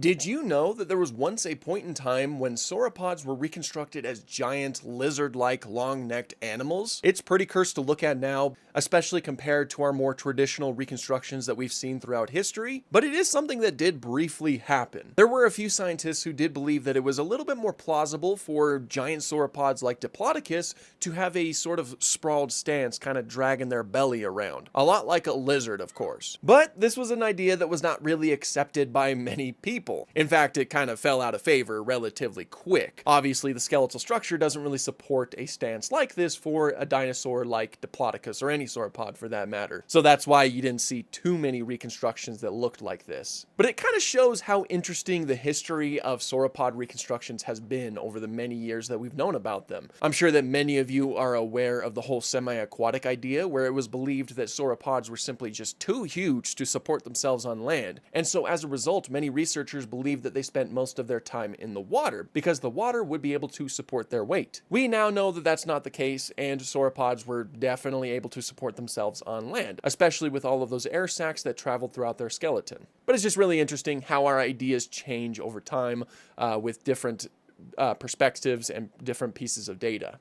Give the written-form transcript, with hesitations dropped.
Did you know that there was once a point in time when sauropods were reconstructed as giant lizard-like long-necked animals? It's pretty cursed to look at now, especially compared to our more traditional reconstructions that we've seen throughout history, but it is something that did briefly happen. There were a few scientists who did believe that it was a little bit more plausible for giant sauropods like Diplodocus to have a sort of sprawled stance, kind of dragging their belly around. A lot like a lizard, of course. But this was an idea that was not really accepted by many people. In fact, it kind of fell out of favor relatively quick. Obviously, the skeletal structure doesn't really support a stance like this for a dinosaur like Diplodocus, or any sauropod for that matter. So that's why you didn't see too many reconstructions that looked like this. But it kind of shows how interesting the history of sauropod reconstructions has been over the many years that we've known about them. I'm sure that many of you are aware of the whole semi-aquatic idea, where it was believed that sauropods were simply just too huge to support themselves on land. And so as a result, many researchers believed that they spent most of their time in the water, because the water would be able to support their weight. We now know that that's not the case, and sauropods were definitely able to support themselves on land, especially with all of those air sacs that traveled throughout their skeleton. But it's just really interesting how our ideas change over time with different perspectives and different pieces of data.